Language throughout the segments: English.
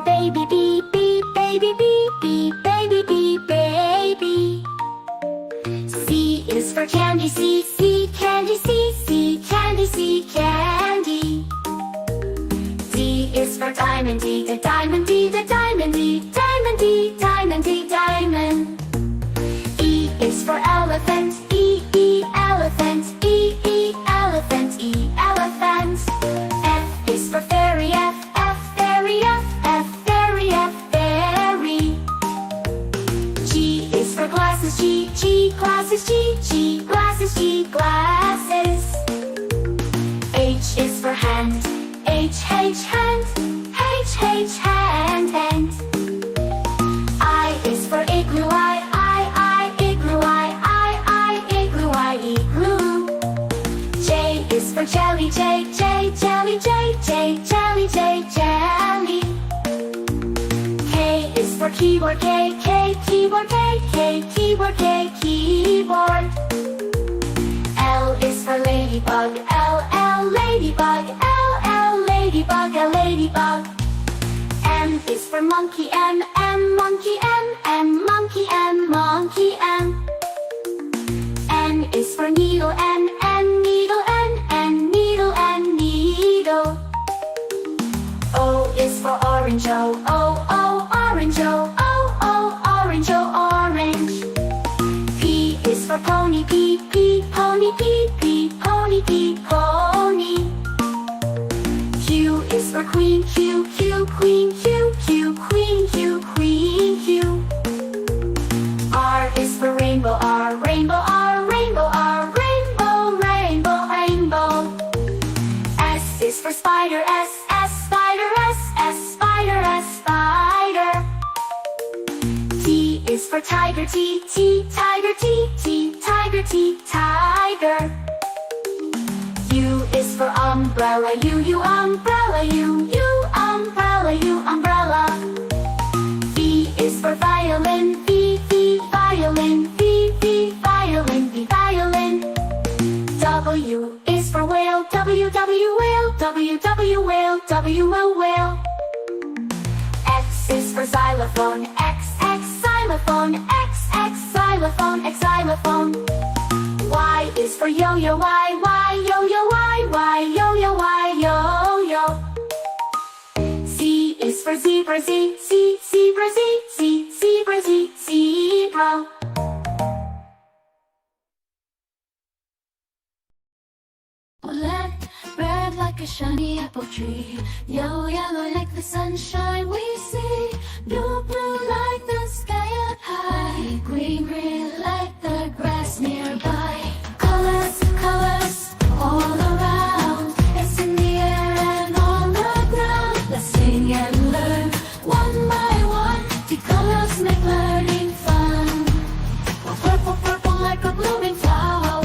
baby, beep, beep, baby, beep, beep, baby, beep, baby. C is for candy, C, C, candy, C, C, candy, C, candy. D is for diamond, D, the diamond, D, the diamond, D, diamond, D, diamond, D, diamond. E is for elephant, E, E, elephant, E, E, elephant, E, elephant. F is for fairy, F, F, fairy, F, F, fairy, F, fairy. G is for glasses, G, G, glasses, G, G, glasses, G, glasses. H is for hand, H, H, hand, H, H, hand, hand. I is for igloo, I, igloo, I, igloo, I, igloo. J is for jelly, J, J, jelly, J, J, jelly, J, jelly. K is for keyboard, K, K, keyboard, K, K, keyboard, K, keyboard. L is for ladybug, L, L, ladybug, L, L, ladybug, L, ladybug. M is for monkey, M, M, monkey, M, M, monkey, M, monkey, M. N is for needle, N, N, needle, N, N, needle, N, needle. O is for orange, O, O, O, orange, O, O, O, orange, O, orange. P is for pony, P, P, pony, P, P, pony, P, pony. Q is for queen, Q, Q, queen, Q, Q, queen, Q, queen, Q. R is for rainbow, R, rainbow, R, rainbow, R, rainbow, rainbow, rainbow. S is for spider, S, S, spider, S, S, spider, S, spider. T is for tiger, T, T, tiger, T, T, tiger, T, tiger. U is for umbrella, U, umbrella, U, umbrella, U, umbrella. V is for violin, V, V, violin, V, V, violin, V, violin. W is for whale, W, W, whale, W, W, whale, W, whale. X is for xylophone, X, X, xylophone, X, X, xylophone, X, xylophone. Y is for yo-yo, Y, Y, yo-yo, Y, Y, yo-yo, Y, yo-yo. Z is for zebra, Z, Z, zebra, Z, Z, zebra, Z, zebra. Black, red like a shiny apple tree. Yellow, yellow like the sunshine we see. Blue, blue like the sky up high. Green, green like the grass nearby. Colors, colors all around. It's in the air and on the ground. Let's sing and learn one by one. The colors make learning fun. Oh, purple, purple like a blooming flower.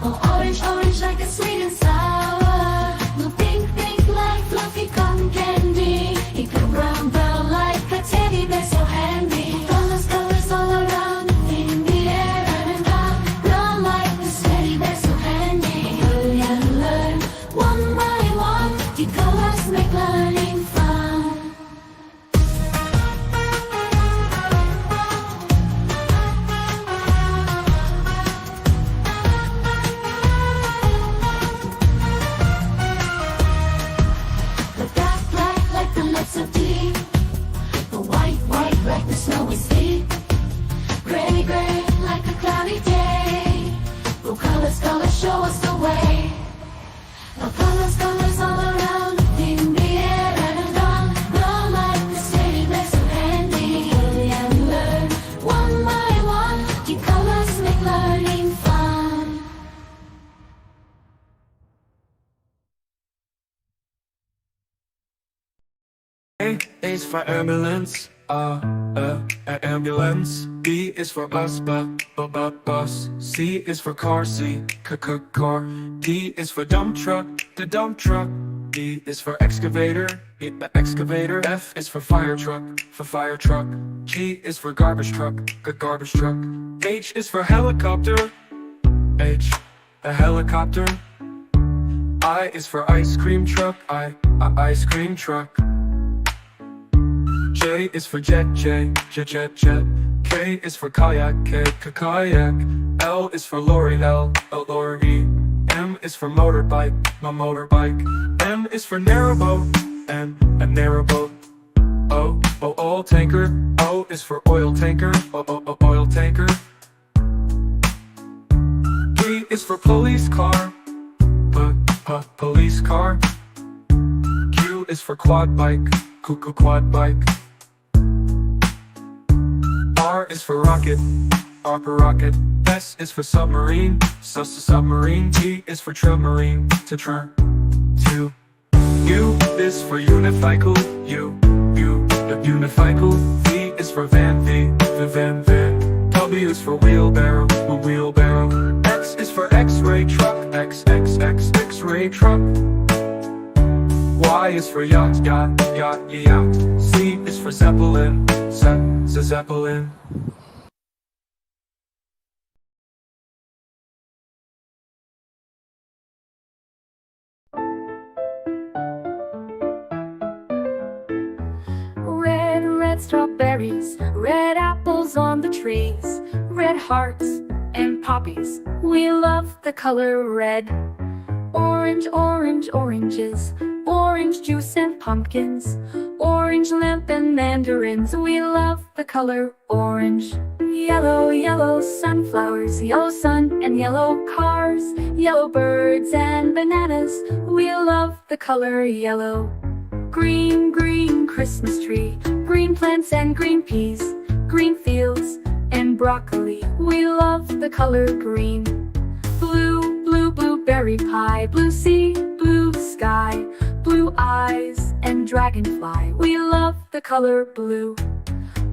Oh, orange, orange like a sweet and sour. Blue, pink, pink like fluffy cotton candy. Eco brown, brown like a teddy bear so handy. Colors, colors all around in the air and around. Brown like this teddy bear so handy. Hurry and learn one by one. The colors make learning fun. The black, black like the lips of tea. The white, white like the snowy sea. Gray, gray like a cloudy day. Blue colors, colors show us the way. The colors, colors all around in the air and around. Brown like the teddy bear so handy. Hurry and learn one by one. The colors make learning fun. A is for ambulance, ambulance. B is for bus, bus. C is for car, C, car. D is for dump truck, the dump truck. E is for excavator, the excavator. F is for fire truck, G is for garbage truck, garbage truck. H is for helicopter, H, a helicopter. I is for ice cream truck, ice cream truck. J is for jet, jet. K is for kayak, kayak. L is for lorry, lorry. M is for motorbike, motorbike. N is for narrowboat, a narrowboat. O, oil tanker. O is for oil tanker, oil tanker. P is for police car, police car. Q is for quad bike, quad bike. R is for rocket, rocket. S is for submarine, submarine. T is for submarine, to. U is for unicycle, unicycle. V is for van, van. W is for wheelbarrow, wheelbarrow. X is for X-ray truck, X-ray truck. Y is for yacht, yacht. Z is for zeppelin, zeppelin. Red strawberries, red apples on the trees, red hearts and poppies. We love the color red. Orange, oranges, orange juice and pumpkins, orange lamp and mandarins. We love the color orange. Yellow sunflowers, yellow sun and yellow cars, yellow birds and bananas. We love the color yellow. Green Christmas tree, green plants and green peas, green fields and broccoli. We love the color green. Blue blueberry pie, blue sea, blue sky, blue eyes and dragonfly. We love the color blue.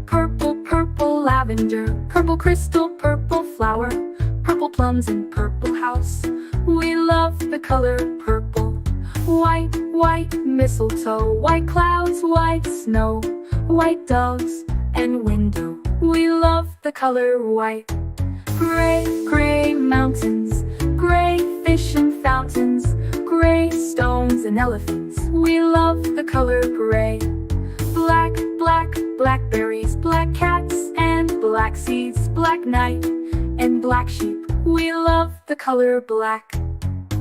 Purple lavender, purple crystal, purple flower, purple plums and purple house. We love the color purple. White mistletoe, white clouds, white snow, white doves and window. We love the color white. Gray mountains, gray fish and fountains, gray stones and elephants. We love the color gray. Blackberries, black cats and black seeds, black night and black sheep. We love the color black.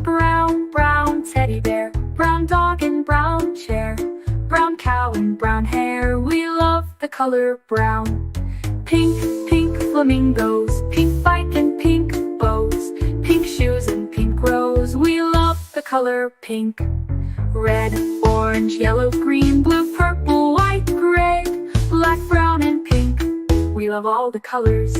Brown teddy bear, brown dog and brown chair, brown cow and brown hair. We love the color brown. Pink flamingos, pink bike and pink bows, pink shoes and pink rose. We love the color pink. Red, orange, yellow, green, blue, purple, white, gray, black, brown and pink. We love all the colors.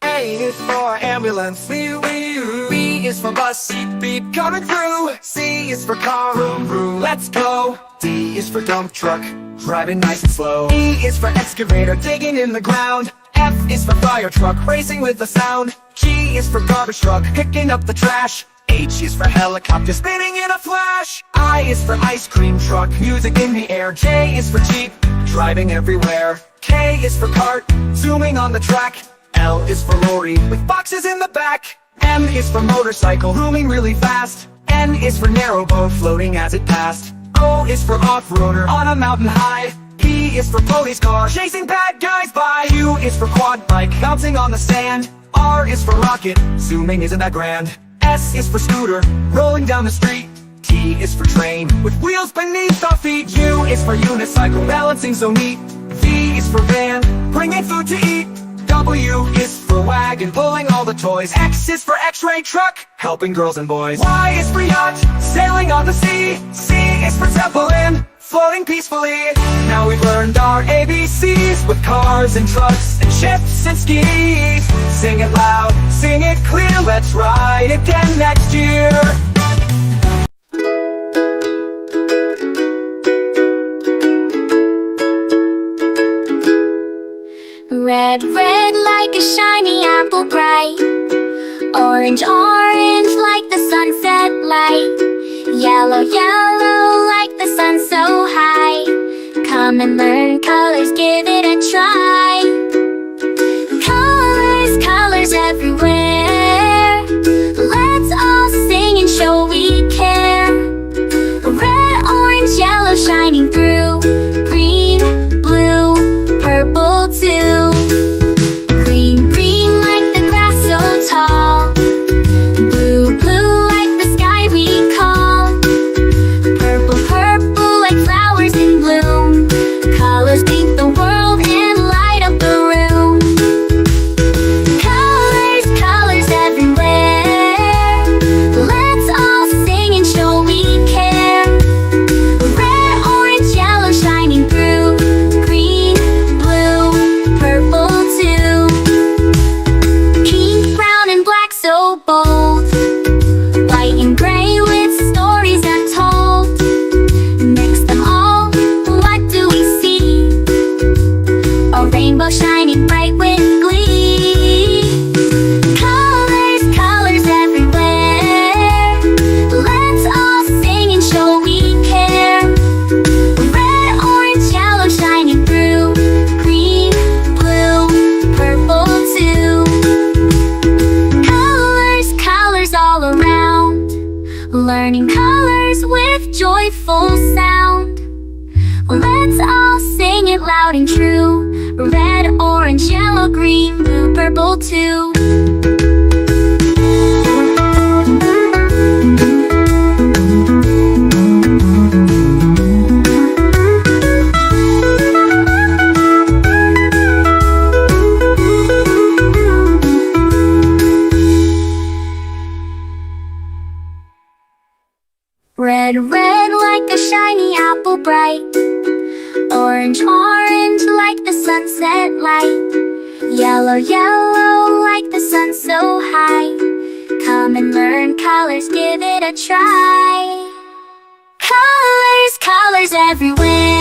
A is for ambulance, B is for bus, beep coming through. C is for car, vroom, let's go. D is for dump truck, driving nice and slow. E is for excavator, digging in the ground. F is for fire truck, racing with the sound. G is for garbage truck, picking up the trash. H is for helicopter, spinning in a flash. I is for ice cream truck, music in the air. J is for jeep, driving everywhere. K is for cart, zooming on the track. L is for lorry, with boxes in the back. M is for motorcycle, zooming really fast. N is for narrowboat, floating as it passed. O is for off-roader, on a mountain high. P is for police car, chasing bad guys by. Q is for quad bike, bouncing on the sand. R is for rocket, zooming isn't that grand. S is for scooter, rolling down the street. T is for train, with wheels beneath our feet. U is for unicycle, balancing so neat. V is for van, bringing food to eat. W is for wagon, pulling all the toys. X is for X-ray truck, helping girls and boys. Y is for yacht, sailing on the sea. C is for zeppelin, floating peacefully. Now we've learned our ABCs, with cars and trucks and ships and skis. Sing it loud, sing it clear, let's ride again next year. Red like a shiny apple bright. Orange like the sunset light. Yellow like the sun so high. Come and learn colors, give it a try. Colors everywhere. colors with joyful sound. Let's all sing it loud and true. Red, orange, yellow, green, blue, purple too. Red, red like a shiny apple bright. Orange, orange like the sunset light. Yellow, yellow like the sun so high. Come and learn colors, give it a try. Colors, colors everywhere.